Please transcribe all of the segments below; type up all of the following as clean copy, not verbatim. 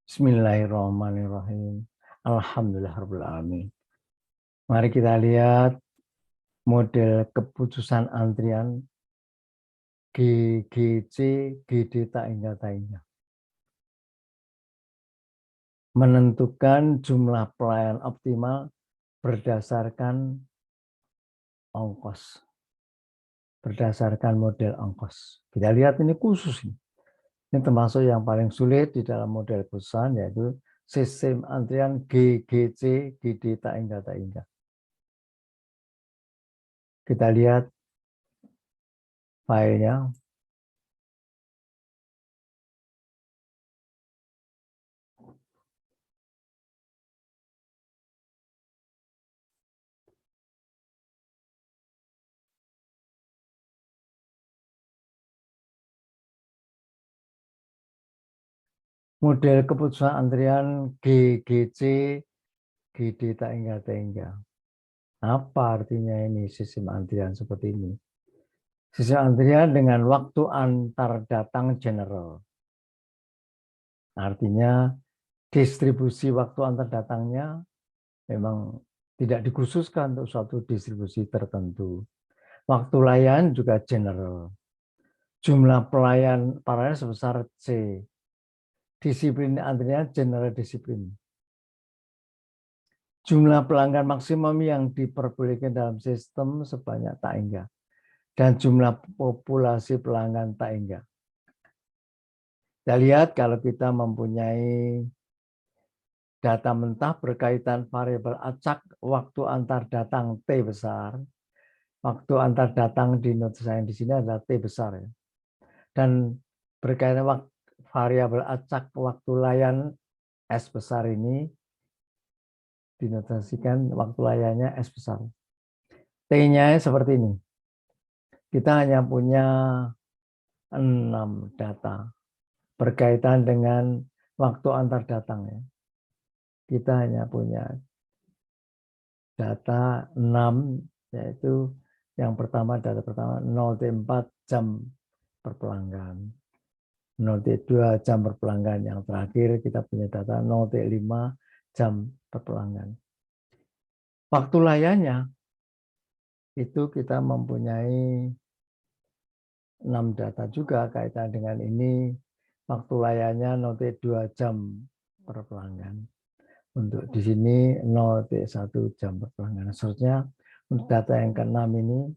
Bismillahirrahmanirrahim. Alhamdulillahirrahmanirrahim. Mari kita lihat model keputusan antrian GGC, GD tak hingga tak hingga. Menentukan jumlah pelayan optimal berdasarkan ongkos. Berdasarkan model ongkos. Kita lihat ini khusus. Ini termasuk yang paling sulit di dalam model keputusan, yaitu sistem antrian GGC, GD tak hingga tak hingga. Kita lihat filenya. Model keputusan antrian GGC, GD tak hingga tak hingga. Apa artinya ini sistem antrian seperti ini? Sistem antrian dengan waktu antar datang general. Artinya distribusi waktu antar datangnya memang tidak dikhususkan untuk suatu distribusi tertentu. Waktu layan juga general. Jumlah pelayan paralel sebesar C. Disiplin antrian general disiplin. Jumlah pelanggan maksimum yang diperbolehkan dalam sistem sebanyak tak hingga. Dan jumlah populasi pelanggan tak hingga. Kita lihat kalau kita mempunyai data mentah berkaitan variabel acak waktu antar datang T besar. Waktu antar datang di notes saya di sini adalah T besar. Ya. Dan berkaitan variabel acak waktu layan S besar ini dinotasikan waktu layannya S besar. T-nya seperti ini. Kita hanya punya 6 data berkaitan dengan waktu antar datang. Ya. Kita hanya punya data 6, yaitu yang pertama, data pertama 0T4 jam per pelanggan. 0T2 jam per pelanggan. Yang terakhir kita punya data 0T5 jam per pelanggan. Waktu layannya itu kita mempunyai 6 data juga kaitan dengan ini. Waktu layannya 0T2 jam per pelanggan. Untuk di sini 0T1 jam per pelanggan. Seharusnya untuk data yang ke-6 ini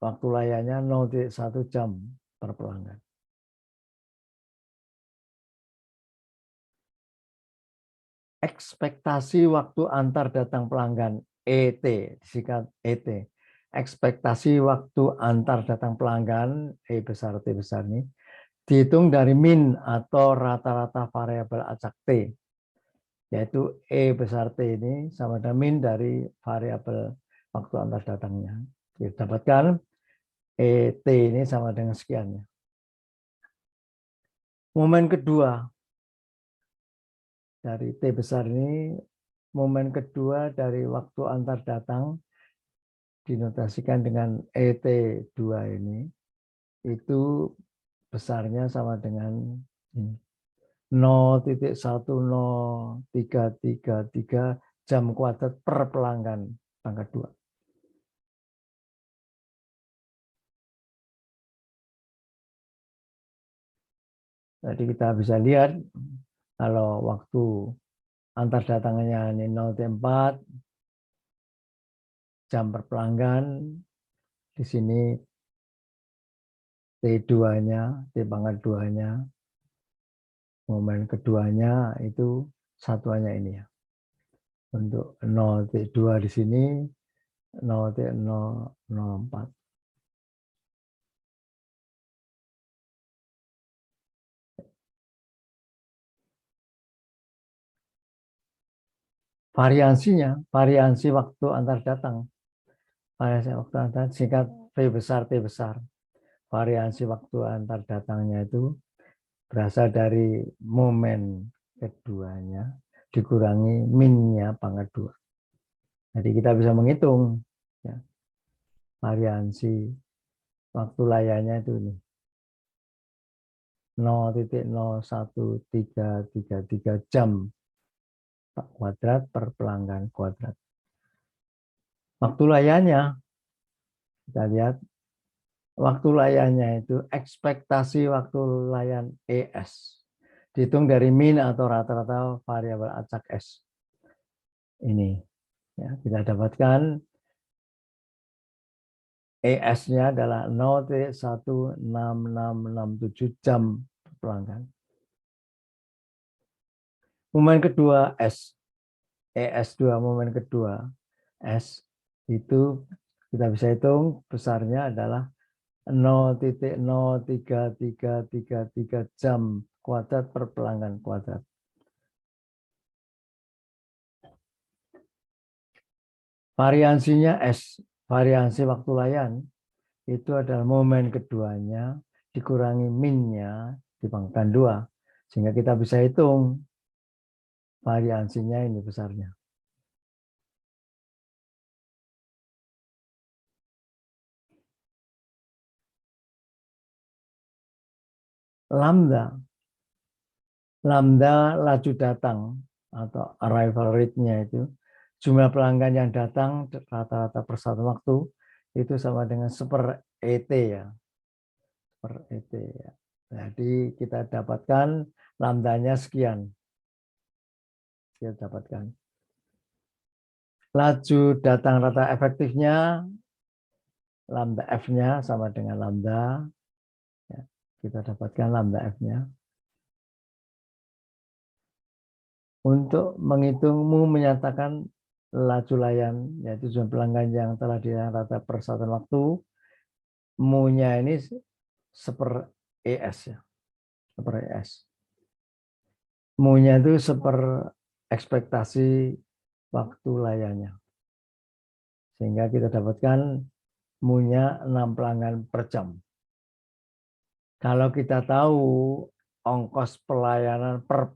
waktu layannya 0T1 jam per pelanggan. Ekspektasi waktu antar datang pelanggan ET, disingkat ET. Ekspektasi waktu antar datang pelanggan E besar T besar ini dihitung dari min atau rata-rata variabel acak T, yaitu E besar T ini sama dengan min dari variabel waktu antar datangnya. Kita dapatkan ET ini sama dengan sekiannya. Momen kedua dari T besar ini, momen kedua dari waktu antar datang dinotasikan dengan ET2 ini, itu besarnya sama dengan ini. 0.1033 jam kuadrat per pelanggan pangkat 2. Jadi kita bisa lihat kalau waktu antar datangnya ini 0,4 jam per pelanggan, di sini T2-nya, T pangkat 2-nya, momen keduanya itu satuannya ini ya. Untuk 0T2 di sini 0T004. Variansinya, variansi waktu antar datang. Variansi waktu antar singkat V besar T besar. Variansi waktu antar datangnya itu berasal dari momen keduanya dikurangi minnya pangkat 2. Jadi kita bisa menghitung ya, variansi waktu layannya itu ini. 0,01333 jam kuadrat per pelanggan kuadrat. Waktu layarnya, kita lihat, waktu layarnya itu ekspektasi waktu layan ES. Dihitung dari min atau rata-rata variabel acak S. Ini ya, kita dapatkan ES-nya adalah 0,16667 jam pelanggan. Momen kedua S, ES2 momen kedua S itu kita bisa hitung besarnya adalah 0,03333 jam kuadrat per pelanggan kuadrat. Variansinya S, variansi waktu layan, itu adalah momen keduanya dikurangi minnya dipangkat 2. Sehingga kita bisa hitung variansinya ini besarnya. Lambda. Lambda laju datang atau arrival rate-nya itu jumlah pelanggan yang datang rata-rata per satu waktu itu sama dengan 1/ET ya. Per ET ya. Jadi kita dapatkan lambdanya sekian. Kita dapatkan. Laju datang rata efektifnya lambda F-nya sama dengan lambda. Ya, kita dapatkan lambda F-nya. Untuk menghitungmu menyatakan laju layan, yaitu jumlah pelanggan yang telah dilayani rata per satuan waktu, mu-nya ini 1/ES ya, 1/ES. Mu-nya itu 1/ekspektasi waktu layannya. Sehingga kita dapatkan mu-nya 6 pelanggan per jam. Kalau kita tahu ongkos pelayanan per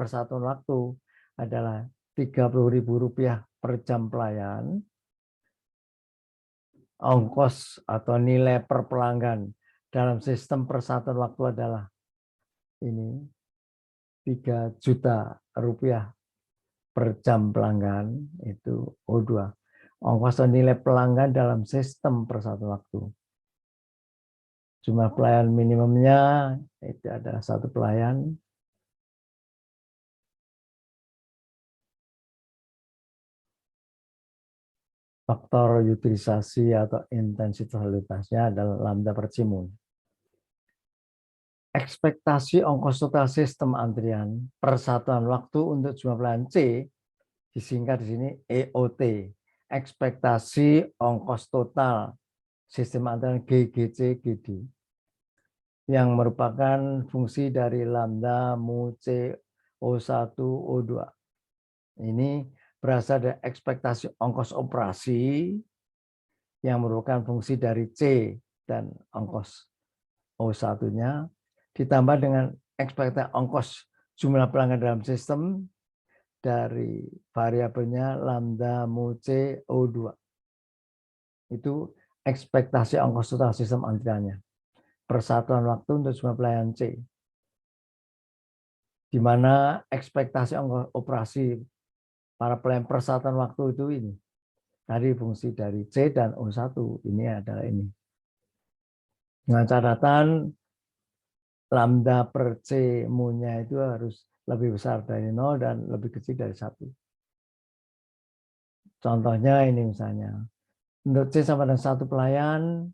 satuan waktu adalah Rp30.000 per jam pelayan, ongkos atau nilai per pelanggan dalam sistem persatuan waktu adalah ini Rp3 juta per jam pelanggan, itu O2. Ongkos atau nilai pelanggan dalam sistem persatuan waktu. Jumlah pelayan minimumnya itu adalah 1 pelayan. Faktor utilisasi atau intensitasnya adalah lambda per cimun. Ekspektasi ongkos total sistem antrian per satuan waktu untuk jumlah pelayan C disingkat di sini EOT. Ekspektasi ongkos total sistem antrian GGC GD yang merupakan fungsi dari lambda mu C O1 O2. Ini berasal dari ekspektasi ongkos operasi yang merupakan fungsi dari C dan ongkos O1-nya ditambah dengan ekspektasi ongkos jumlah pelanggan dalam sistem dari variabelnya lambda mu C O2. Itu ekspektasi ongkos total sistem antriannya. Persatuan waktu untuk jumlah pelayan C. Di mana ekspektasi ongkos operasi para pelayan persatuan waktu itu ini. Tadi fungsi dari C dan O1 ini adalah ini. Dengan catatan lambda per C mu-nya itu harus lebih besar dari 0 dan lebih kecil dari 1. Contohnya ini misalnya. Untuk C sama dengan 1 pelayan,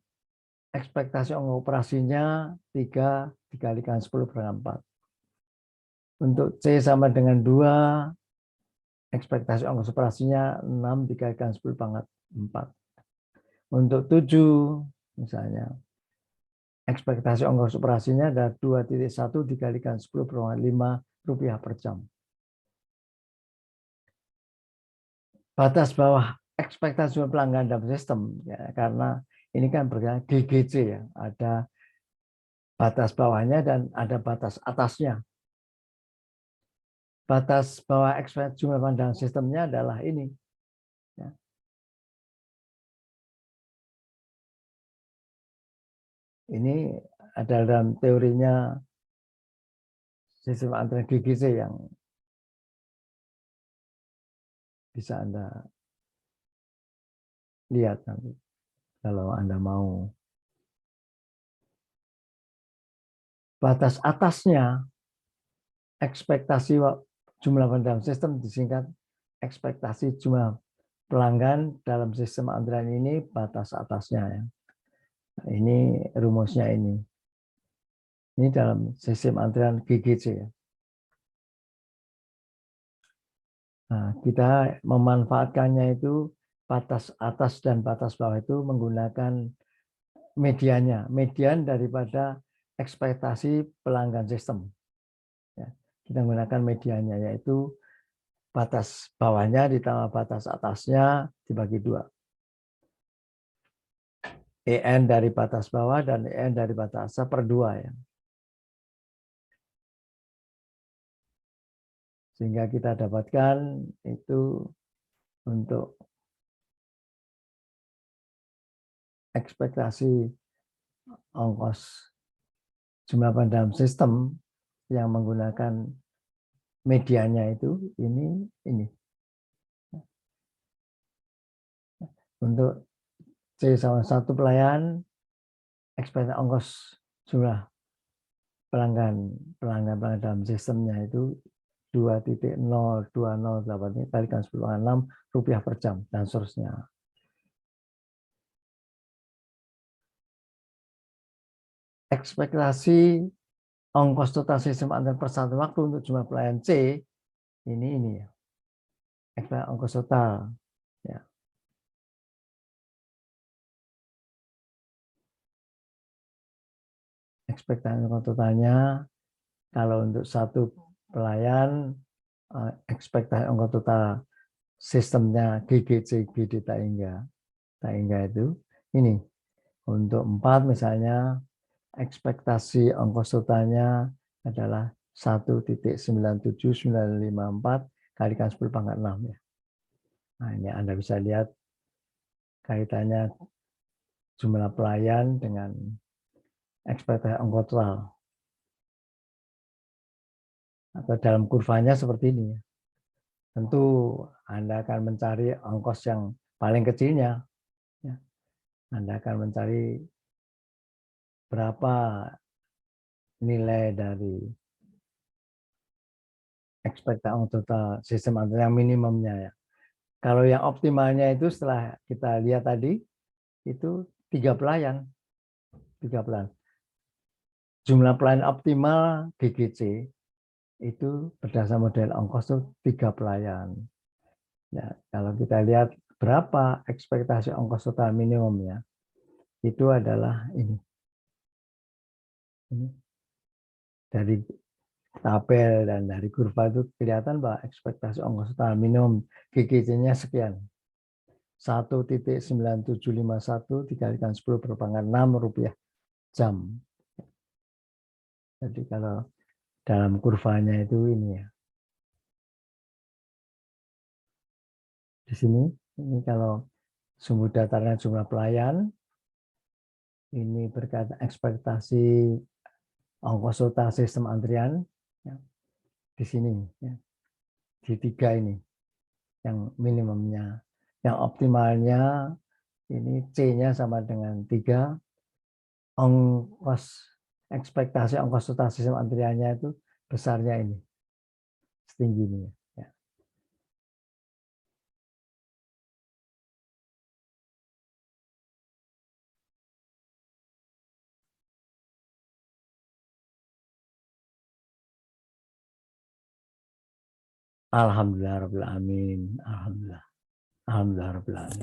ekspektasi ongkos operasinya 3 dikalikan 10 per 4. Untuk C sama dengan 2, ekspektasi ongkos operasinya 6 dikalikan 10 pangkat 4. Untuk 7, misalnya, ekspektasi ongkos operasinya ada 2,1 dikalikan 10/5 rupiah per jam. Batas bawah ekspektasi pelanggan dalam sistem, ya, karena ini kan bergerak GGC ya, ada batas bawahnya dan ada batas atasnya. Batas bawah ekspektasi jumlah pelanggan sistemnya adalah ini. Ya. Ini ada dalam teorinya sistem antrian GGC yang bisa Anda lihat nanti kalau Anda mau. Batas atasnya ekspektasi jumlah dalam sistem disingkat ekspektasi jumlah pelanggan dalam sistem antrian ini batas atasnya ya. Nah, ini rumusnya ini. Ini dalam sistem antrian GGC ya. Nah, kita memanfaatkannya itu batas atas dan batas bawah itu menggunakan mediannya, median daripada ekspektasi pelanggan sistem. Ya, kita menggunakan mediannya yaitu batas bawahnya ditambah batas atasnya dibagi 2. EN dari batas bawah dan EN dari batas atas per 2 ya. Sehingga kita dapatkan itu untuk ekspektasi ongkos jumlah dalam sistem yang menggunakan medianya itu ini. Untuk C sama 1 pelayan, ekspektasi ongkos jumlah pelanggan dalam sistemnya itu 2.02088 kalikan 10,6 rupiah per jam dan seterusnya. Ekspektasi ongkos total sistem antar per satu waktu untuk jumlah pelayan C ini ya. Ekspektasi ongkos total ya. Ekspektasi ongkos totalnya kalau untuk satu pelayan ekspektasi ongkos total sistemnya GGC GD Taingga itu ini untuk 4 misalnya ekspektasi ongkos totalnya adalah 1.97954 kalikan 10 pangkat 6 ya. Nah, ini Anda bisa lihat kaitannya jumlah pelayan dengan ekspektasi ongkos total. Atau dalam kurvanya seperti ini. Tentu Anda akan mencari ongkos yang paling kecilnya. Anda akan mencari berapa nilai dari ekspektasi ongkos total sistem antrian yang minimumnya ya. Kalau yang optimalnya itu setelah kita lihat tadi itu 3 pelayan. Jumlah pelayan optimal GGC itu berdasar model ongkos itu 3 pelayan. Ya, kalau kita lihat berapa ekspektasi ongkos total minimumnya, itu adalah ini. Dari tabel dan dari kurva itu kelihatan bahwa ekspektasi ongkos total minimum GGC-nya sekian. 1.9751 dikalikan 10 per pangkat 6 rupiah jam. Jadi kalau dalam kurvanya itu ini ya. Di sini, ini kalau sumbu datarnya jumlah pelayan, ini berkaitan ekspektasi ongkos total sistem antrian, ya, di sini, ya, di 3 ini, yang minimumnya. Yang optimalnya, ini C-nya sama dengan 3, ekspektasi ongkos total sistem antriannya itu besarnya ini, setinggi ini. Ya. Alhamdulillah rabbil alamin. Alhamdulillah. Alhamdulillah rabbil alamin.